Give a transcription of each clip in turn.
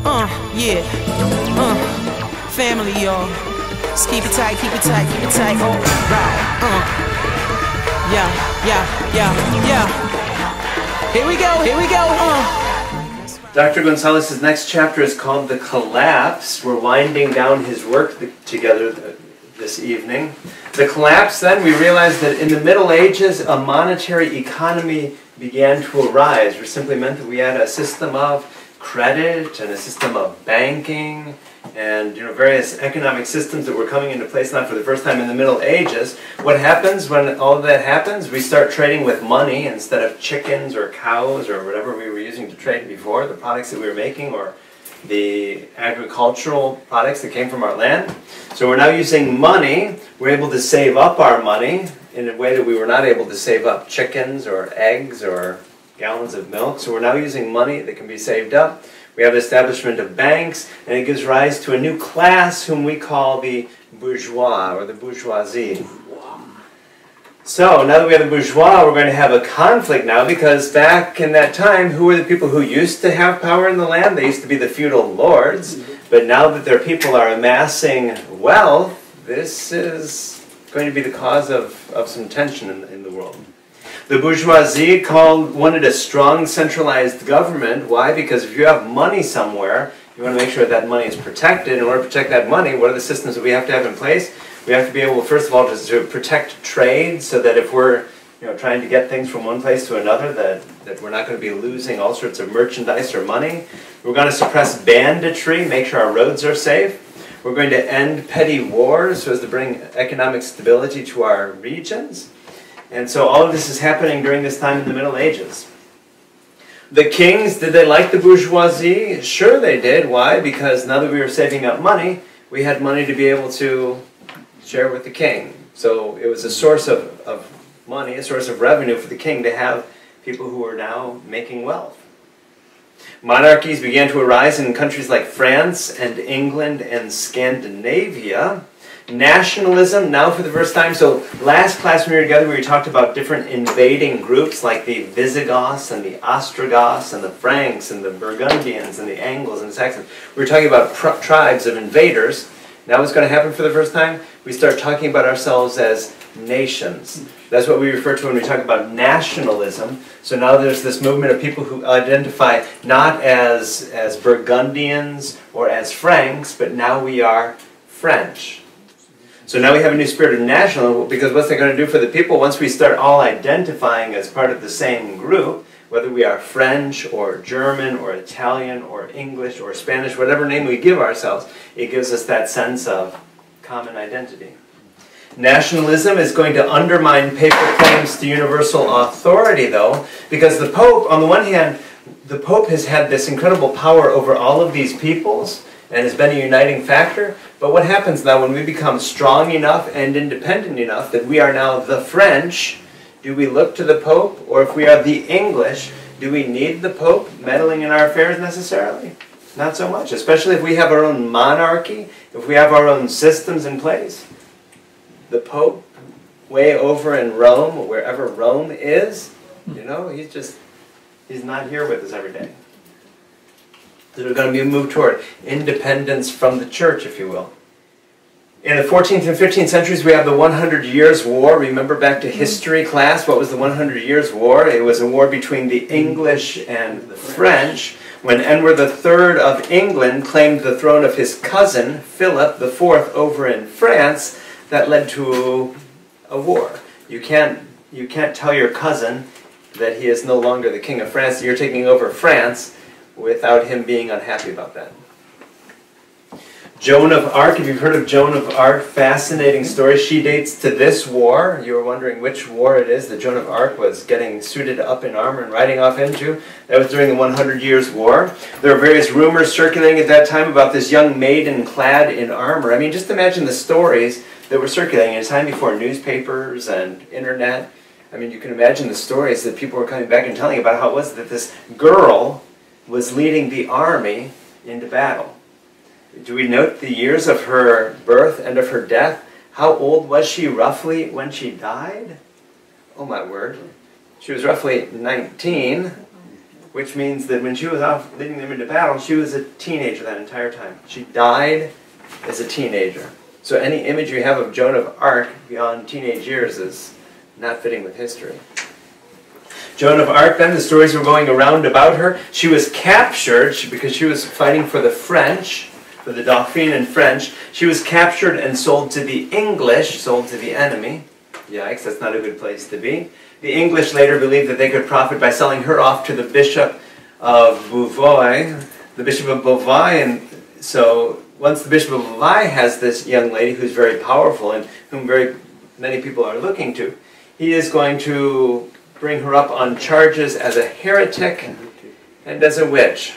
Yeah. Family, y'all. Just keep it tight, keep it tight, keep it tight. All right. Yeah. Here we go. Dr. Gonzalez's next chapter is called The Collapse. We're winding down his work together this evening. The Collapse, then, we realized that in the Middle Ages, a monetary economy began to arise, which simply meant that we had a system of credit and a system of banking and various economic systems that were coming into place now for the first time in the Middle Ages. What happens when all of that happens? We start trading with money instead of chickens or cows or whatever we were using to trade before, the products that we were making or the agricultural products that came from our land. So we're now using money. We're able to save up our money in a way that we were not able to save up chickens or eggs or gallons of milk. So we're now using money that can be saved up. We have the establishment of banks, and it gives rise to a new class whom we call the bourgeois, or the bourgeoisie. So, now that we have the bourgeois, we're going to have a conflict now, because back in that time, who were the people who used to have power in the land? They used to be the feudal lords, but now that their people are amassing wealth, this is going to be the cause of some tension in the world. The bourgeoisie wanted a strong centralized government. Why? Because if you have money somewhere, you want to make sure that money is protected. In order to protect that money, what are the systems that we have to have in place? We have to be able, first of all, to protect trade so that if we're trying to get things from one place to another, that we're not going to be losing all sorts of merchandise or money. We're going to suppress banditry, make sure our roads are safe. We're going to end petty wars so as to bring economic stability to our regions. And so all of this is happening during this time in the Middle Ages. The kings, did they like the bourgeoisie? Sure they did. Why? Because now that we were saving up money, we had money to be able to share with the king. So it was a source of money, a source of revenue for the king to have people who were now making wealth. Monarchies began to arise in countries like France and England and Scandinavia. Nationalism, now for the first time. So last class when we were together, we talked about different invading groups like the Visigoths and the Ostrogoths and the Franks and the Burgundians and the Angles and the Saxons. We were talking about tribes of invaders. Now what's going to happen for the first time? We start talking about ourselves as nations. That's what we refer to when we talk about nationalism. So now there's this movement of people who identify not as Burgundians or as Franks, but now we are French. So now we have a new spirit of nationalism, because what's that going to do for the people? Once we start all identifying as part of the same group, whether we are French or German or Italian or English or Spanish, whatever name we give ourselves, it gives us that sense of common identity. Nationalism is going to undermine papal claims to universal authority, though, because the Pope, on the one hand, the Pope has had this incredible power over all of these peoples and has been a uniting factor. But what happens now when we become strong enough and independent enough that we are now the French? Do we look to the Pope? Or if we are the English, do we need the Pope meddling in our affairs necessarily? Not so much, especially if we have our own monarchy, if we have our own systems in place. The Pope, way over in Rome, wherever Rome is, he's not here with us every day. That are going to be moved toward independence from the church, if you will. In the 14th and 15th centuries, we have the 100 Years' War. Remember back to history class, what was the 100 Years' War? It was a war between the English and the French, when Edward III of England claimed the throne of his cousin, Philip IV, over in France. That led to a war. You can't tell your cousin that he is no longer the king of France, that you're taking over France, without him being unhappy about that. Joan of Arc, if you've heard of Joan of Arc, fascinating story. She dates to this war. You were wondering which war it is that Joan of Arc was getting suited up in armor and riding off into. That was during the 100 Years' War. There were various rumors circulating at that time about this young maiden clad in armor. I mean, just imagine the stories that were circulating in a time before newspapers and internet. I mean, you can imagine the stories that people were coming back and telling about how it was that this girl was leading the army into battle. Do we note the years of her birth and of her death? How old was she roughly when she died? Oh my word. She was roughly 19. which means that when she was off leading them into battle, she was a teenager that entire time. She died as a teenager. So any image you have of Joan of Arc beyond teenage years is not fitting with history. Joan of Arc, then, the stories were going around about her. She was captured because she was fighting for the French, for the Dauphin and French. She was captured and sold to the English, sold to the enemy. Yikes, that's not a good place to be. The English later believed that they could profit by selling her off to the Bishop of Beauvais, and so once the Bishop of Beauvais has this young lady who's very powerful and whom very many people are looking to, he is going to bring her up on charges as a heretic and as a witch.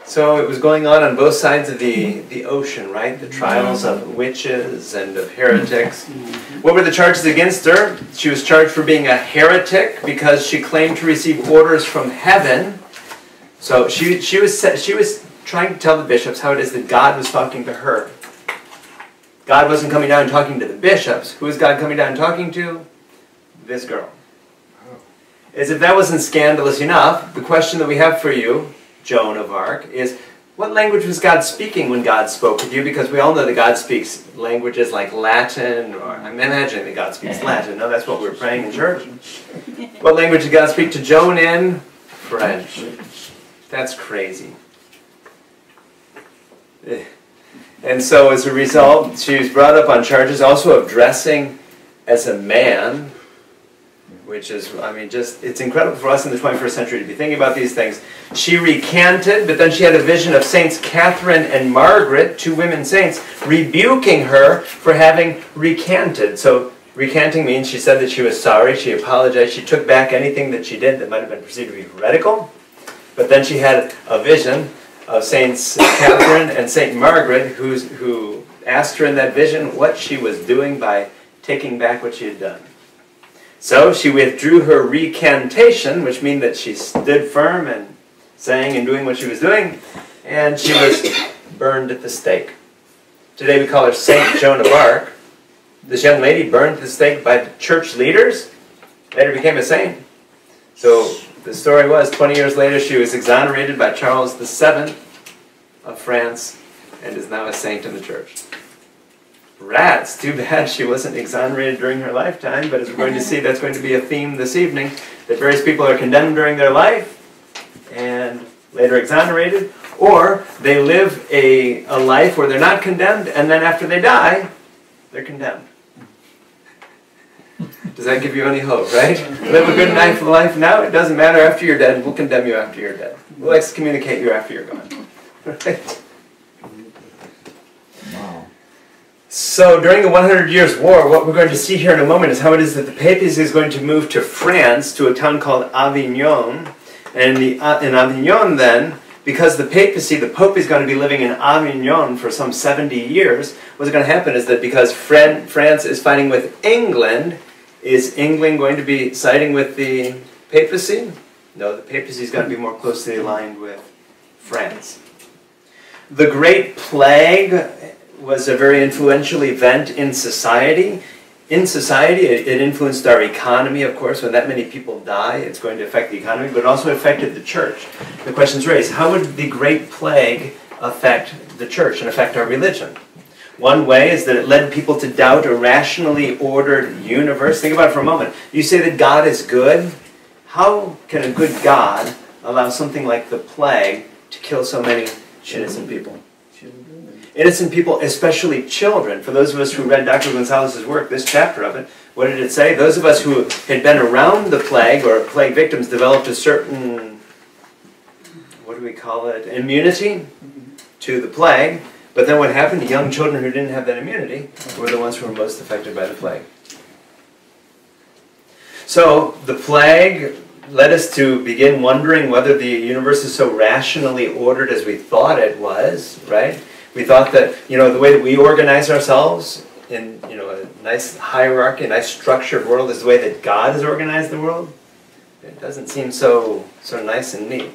So it was going on both sides of the ocean, right? The trials of witches and of heretics. What were the charges against her? She was charged for being a heretic because she claimed to receive orders from heaven. So she was trying to tell the bishops how it is that God was talking to her. God wasn't coming down and talking to the bishops. Who was God coming down and talking to? This girl. As if that wasn't scandalous enough, the question that we have for you, Joan of Arc, is what language was God speaking when God spoke with you? Because we all know that God speaks languages like Latin, or I'm imagining that God speaks Latin. No, that's what we're praying in church. What language did God speak to Joan in? French. That's crazy. And so as a result, she was brought up on charges also of dressing as a man, which is, I mean, just, it's incredible for us in the 21st century to be thinking about these things. She recanted, but then she had a vision of Saints Catherine and Margaret, two women saints, rebuking her for having recanted. So recanting means she said that she was sorry, she apologized, she took back anything that she did that might have been perceived to be heretical. But then she had a vision of Saints Catherine and Saint Margaret who asked her in that vision what she was doing by taking back what she had done. So she withdrew her recantation, which means that she stood firm and saying and doing what she was doing, and she was burned at the stake. Today we call her Saint Joan of Arc. This young lady burned at the stake by the church leaders, later became a saint. So the story was, 20 years later, she was exonerated by Charles VII of France and is now a saint in the church. Rats, too bad she wasn't exonerated during her lifetime, but as we're going to see, that's going to be a theme this evening, that various people are condemned during their life and later exonerated, or they live a life where they're not condemned, and then after they die, they're condemned. Does that give you any hope, right? Live a good life now, it doesn't matter after you're dead, we'll condemn you after you're dead. We'll excommunicate you after you're gone. Right? Wow. So during the 100 Years' War, what we're going to see here in a moment is how it is that the papacy is going to move to France, to a town called Avignon. And in Avignon then, because the papacy, the Pope is going to be living in Avignon for some 70 years, what's going to happen is that because France is fighting with England, is England going to be siding with the papacy? No, the papacy is going to be more closely aligned with France. The Great Plague was a very influential event in society. In society, it influenced our economy, of course. When that many people die, it's going to affect the economy, but it also affected the church. The question is raised, how would the Great Plague affect the church and affect our religion? One way is that it led people to doubt a rationally ordered universe. Think about it for a moment. You say that God is good. How can a good God allow something like the plague to kill so many innocent people? Innocent people, especially children. For those of us who read Dr. Gonzalez's work, this chapter of it, what did it say? Those of us who had been around the plague or plague victims developed a certain, what do we call it, immunity to the plague. But then what happened? Young children who didn't have that immunity were the ones who were most affected by the plague. So the plague led us to begin wondering whether the universe is so rationally ordered as we thought it was, right? We thought that, the way that we organize ourselves in, a nice hierarchy, a nice structured world is the way that God has organized the world. It doesn't seem so nice and neat.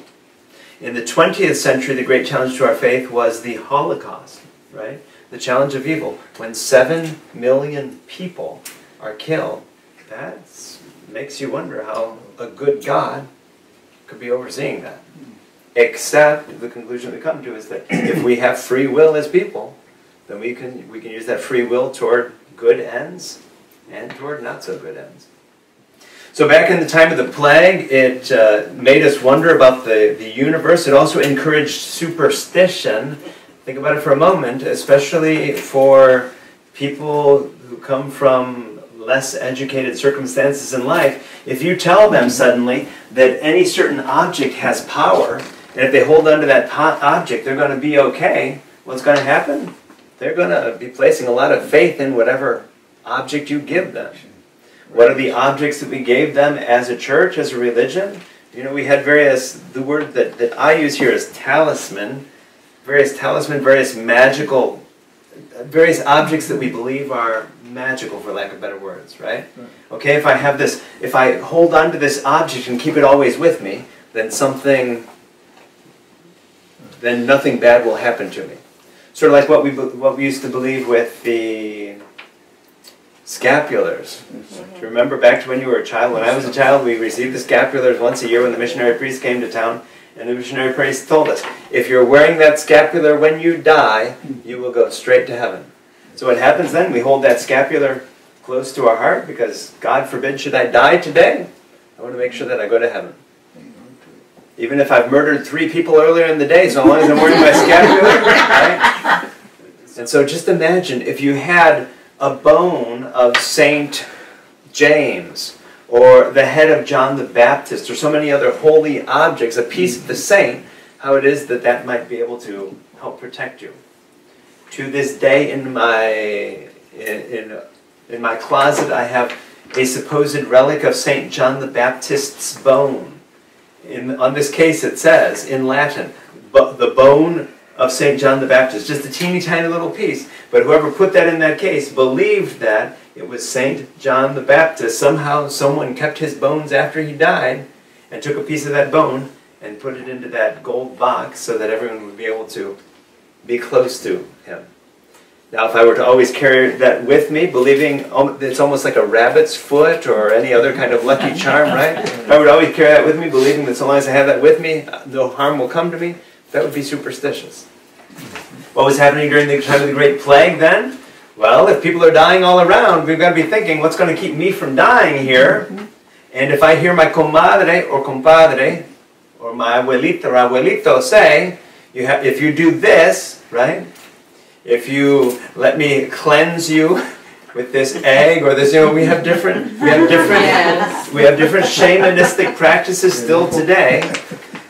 In the 20th century, the great challenge to our faith was the Holocaust, right? The challenge of evil. When 7 million people are killed, that makes you wonder how a good God could be overseeing that. Except the conclusion we come to is that if we have free will as people, then we can use that free will toward good ends and toward not so good ends. So back in the time of the plague, it made us wonder about the universe. It also encouraged superstition. Think about it for a moment, especially for people who come from less educated circumstances in life. If you tell them suddenly that any certain object has power, and if they hold on to that object, they're going to be okay, what's going to happen? They're going to be placing a lot of faith in whatever object you give them. What are the objects that we gave them as a church, as a religion? You know, we had the word that I use here is talisman, various magical, various objects that we believe are magical, for lack of better words, right? Okay, if I hold on to this object and keep it always with me, then nothing bad will happen to me. Sort of like what we used to believe with the scapulars. Do you remember back to when you were a child? When I was a child, we received the scapulars once a year when the missionary priest came to town, and the missionary priest told us, if you're wearing that scapular when you die, you will go straight to heaven. So what happens then? We hold that scapular close to our heart because, God forbid, should I die today, I want to make sure that I go to heaven. Even if I've murdered 3 people earlier in the day, so long as I'm wearing my scapular, right? And so just imagine if you had a bone of Saint James, or the head of John the Baptist, or so many other holy objects, a piece of the saint, how it is that might be able to help protect you. To this day, in my closet, I have a supposed relic of Saint John the Baptist's bone. On this case, it says in Latin, the bone of St. John the Baptist, just a teeny tiny little piece. But whoever put that in that case believed that it was St. John the Baptist. Somehow someone kept his bones after he died and took a piece of that bone and put it into that gold box so that everyone would be able to be close to him. Now if I were to always carry that with me, believing it's almost like a rabbit's foot or any other kind of lucky charm, right? If I would always carry that with me, believing that so long as I have that with me, no harm will come to me, that would be superstitious. What was happening during the time of the Great Plague then? Well, if people are dying all around, we've got to be thinking, what's going to keep me from dying here? And if I hear my comadre or compadre, or my abuelita or abuelito say, if you do this, right? If you let me cleanse you with this egg or this, we have different shamanistic practices still today,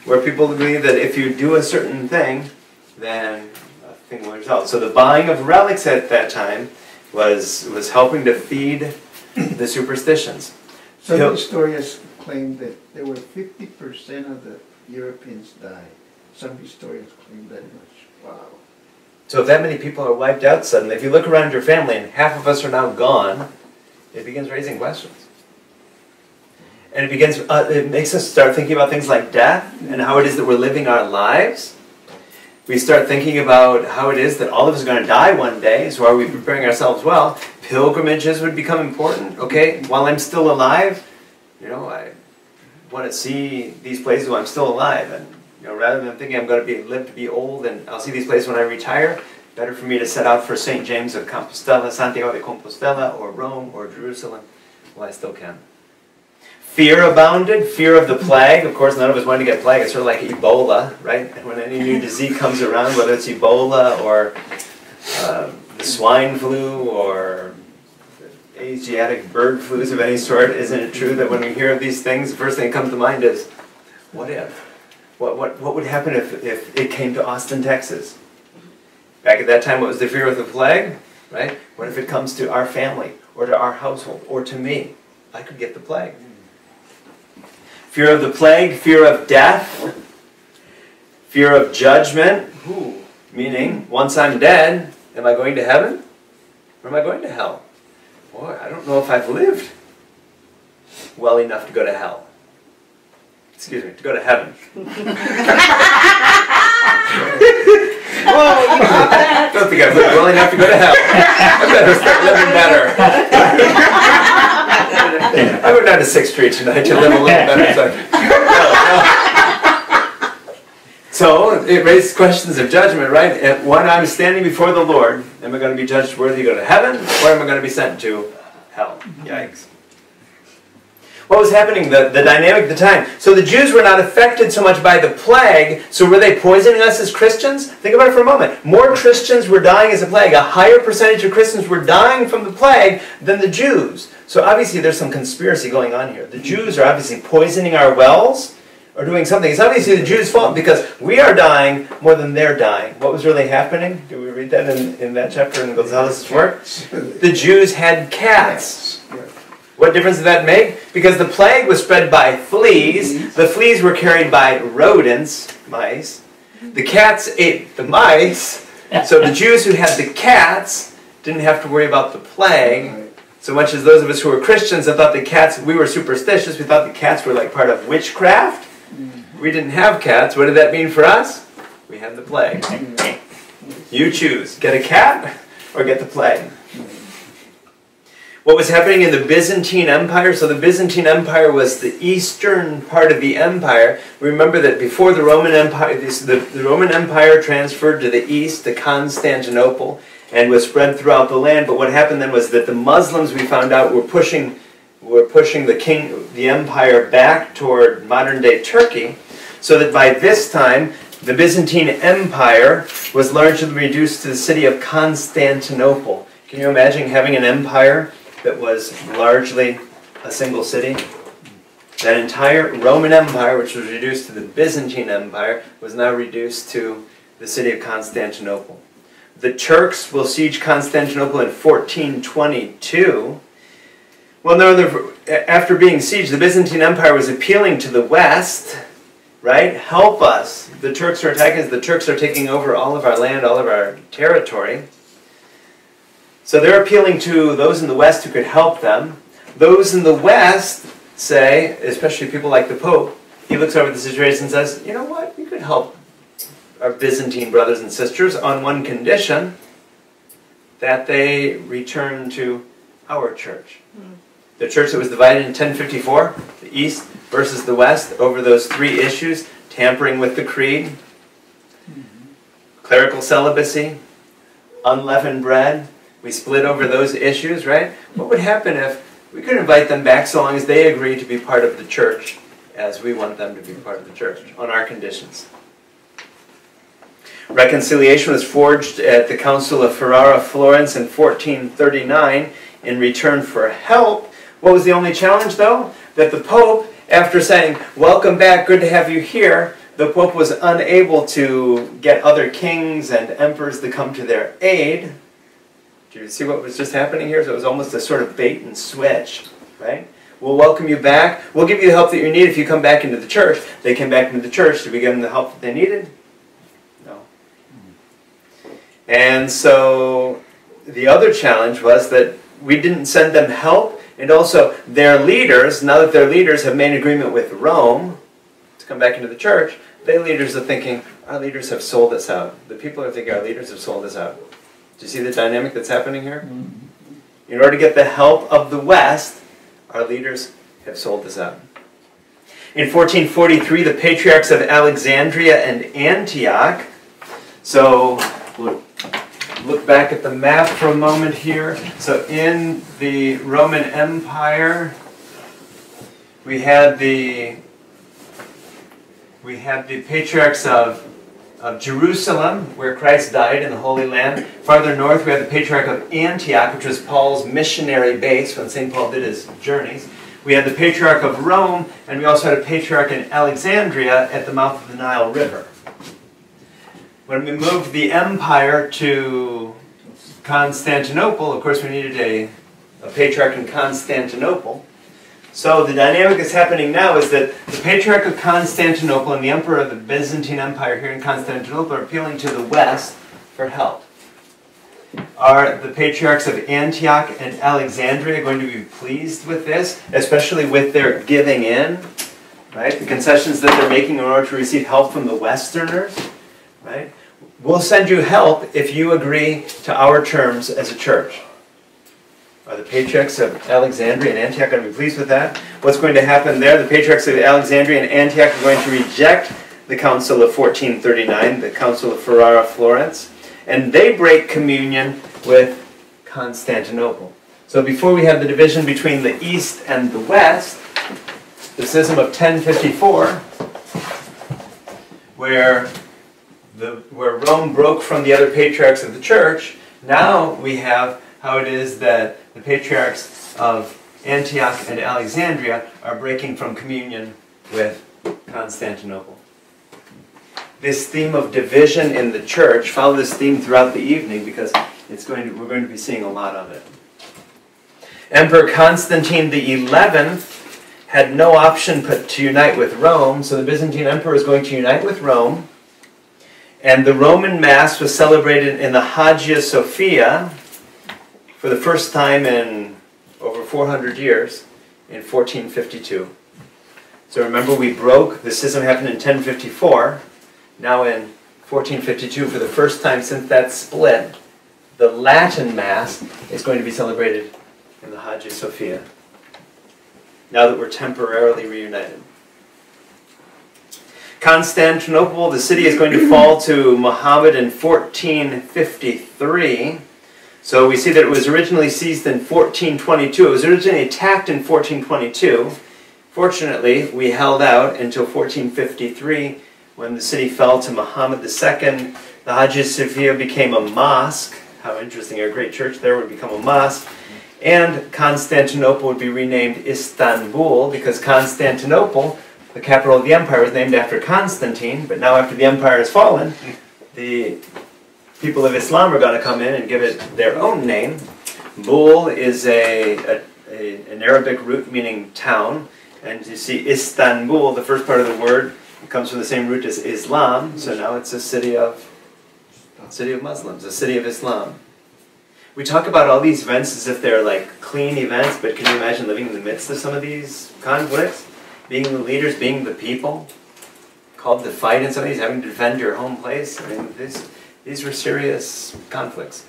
where people believe that if you do a certain thing, then a thing will result. So the buying of relics at that time was helping to feed the superstitions. Some historians claim that there were 50% of the Europeans died. Some historians claim that much. Wow. So if that many people are wiped out suddenly, if you look around your family and half of us are now gone, it begins raising questions. And it makes us start thinking about things like death and how it is that we're living our lives. We start thinking about how it is that all of us are going to die one day, so are we preparing ourselves well? Pilgrimages would become important. Okay, while I'm still alive, I want to see these places while I'm still alive. And rather than thinking I'm going to live to be old and I'll see these places when I retire, better for me to set out for St. James of Compostela, Santiago de Compostela, or Rome, or Jerusalem, while I still can. Fear abounded, fear of the plague. Of course, none of us wanted to get plague. It's sort of like Ebola, right? When any new disease comes around, whether it's Ebola or the swine flu or Asiatic bird flus of any sort, isn't it true that when we hear of these things, the first thing that comes to mind is, what if? What would happen if it came to Austin, Texas? Back at that time, what was the fear of the plague? Right? What if it comes to our family, or to our household, or to me? I could get the plague. Fear of the plague, fear of death, fear of judgment, meaning once I'm dead, am I going to heaven? Or am I going to hell? Boy, I don't know if I've lived well enough to go to hell. Excuse me, to go to heaven. Whoa, you got that? Don't think I've lived well enough to go to hell. I better start living better. I went down to 6th Street tonight to live a little better. So, no. So it raises questions of judgment, right? And when I'm standing before the Lord, am I going to be judged worthy to go to heaven, or am I going to be sent to hell? Yikes. What was happening, the dynamic at the time? So the Jews were not affected so much by the plague, so were they poisoning us as Christians? Think about it for a moment. More Christians were dying as a plague. A higher percentage of Christians were dying from the plague than the Jews. So obviously there's some conspiracy going on here. The Jews are obviously poisoning our wells, or doing something. It's obviously the Jews' fault because we are dying more than they're dying. What was really happening? Did we read that in that chapter in Gonzalez's work? The Jews had cats. What difference did that make? Because the plague was spread by fleas. The fleas were carried by rodents, mice. The cats ate the mice. So the Jews who had the cats didn't have to worry about the plague. So much as those of us who were Christians that thought the cats, we were superstitious, we thought the cats were like part of witchcraft. We didn't have cats. What did that mean for us? We had the plague. You choose. Get a cat or get the plague. What was happening in the Byzantine Empire? So the Byzantine Empire was the eastern part of the empire. Remember that before the Roman Empire, the Roman Empire transferred to the east, to Constantinople, and was spread throughout the land. But what happened then was that the Muslims, we found out, were pushing the empire back toward modern-day Turkey, so that by this time, the Byzantine Empire was largely reduced to the city of Constantinople. Can you imagine having an empire that was largely a single city? That entire Roman Empire, which was reduced to the Byzantine Empire, was now reduced to the city of Constantinople. The Turks will siege Constantinople in 1422. Well, no, after being sieged, the Byzantine Empire was appealing to the West, right? Help us. The Turks are attacking us. The Turks are taking over all of our land, all of our territory. So they're appealing to those in the West who could help them. Those in the West say, especially people like the Pope, he looks over the situation and says, you know what, we could help our Byzantine brothers and sisters on one condition, that they return to our church. The church that was divided in 1054, the East versus the West, over those three issues: tampering with the creed, clerical celibacy, unleavened bread. We split over those issues, right? What would happen if we could invite them back so long as they agree to be part of the church as we want them to be part of the church, on our conditions? Reconciliation was forged at the Council of Ferrara, Florence in 1439 in return for help. What was the only challenge, though? That the Pope, after saying, welcome back, good to have you here, the Pope was unable to get other kings and emperors to come to their aid. Do you see what was just happening here? So it was almost a sort of bait and switch, right? We'll welcome you back. We'll give you the help that you need if you come back into the church. They came back into the church. Did we give them the help that they needed? No. And so the other challenge was that we didn't send them help. And also, their leaders, now that their leaders have made an agreement with Rome to come back into the church, their leaders are thinking, our leaders have sold us out. The people are thinking, our leaders have sold us out. Do you see the dynamic that's happening here? In order to get the help of the West, our leaders have sold us out. In 1443, the patriarchs of Alexandria and Antioch, so look back at the map for a moment here. So in the Roman Empire, we had the patriarchs of Jerusalem, where Christ died in the Holy Land. Farther north, we had the patriarch of Antioch, which was Paul's missionary base when St. Paul did his journeys. We had the patriarch of Rome, and we also had a patriarch in Alexandria at the mouth of the Nile River. When we moved the empire to Constantinople, of course we needed a patriarch in Constantinople. So the dynamic that's happening now is that the Patriarch of Constantinople and the Emperor of the Byzantine Empire here in Constantinople are appealing to the West for help. Are the Patriarchs of Antioch and Alexandria going to be pleased with this, especially with their giving in, right? The concessions that they're making in order to receive help from the Westerners, right? We'll send you help if you agree to our terms as a church. Are the patriarchs of Alexandria and Antioch going to be pleased with that? What's going to happen there? The patriarchs of Alexandria and Antioch are going to reject the Council of 1439, the Council of Ferrara, Florence, and they break communion with Constantinople. So before we have the division between the East and the West, the schism of 1054, where Rome broke from the other patriarchs of the church, now we have how it is that the patriarchs of Antioch and Alexandria are breaking from communion with Constantinople. This theme of division in the church, follow this theme throughout the evening because we're going to be seeing a lot of it. Emperor Constantine XI had no option but to unite with Rome, so the Byzantine emperor is going to unite with Rome, and the Roman Mass was celebrated in the Hagia Sophia for the first time in over 400 years in 1452. So remember, we broke, the schism happened in 1054, now in 1452, for the first time since that split, the Latin Mass is going to be celebrated in the Hagia Sophia, now that we're temporarily reunited. Constantinople, the city, is going to fall to Muhammad in 1453. So we see that it was originally seized in 1422. It was originally attacked in 1422. Fortunately, we held out until 1453 when the city fell to Muhammad II. The Hagia Sophia became a mosque. How interesting, a great church there would become a mosque. And Constantinople would be renamed Istanbul because Constantinople, the capital of the empire, was named after Constantine, but now after the empire has fallen, the people of Islam are going to come in and give it their own name. Bul is an Arabic root meaning town, and you see Istanbul, the first part of the word, comes from the same root as Islam, so now it's a city of Muslims, a city of Islam. We talk about all these events as if they're like clean events, but can you imagine living in the midst of some of these conflicts? Being the leaders, being the people, called to fight in some of these, having to defend your home place. I mean, these were serious conflicts.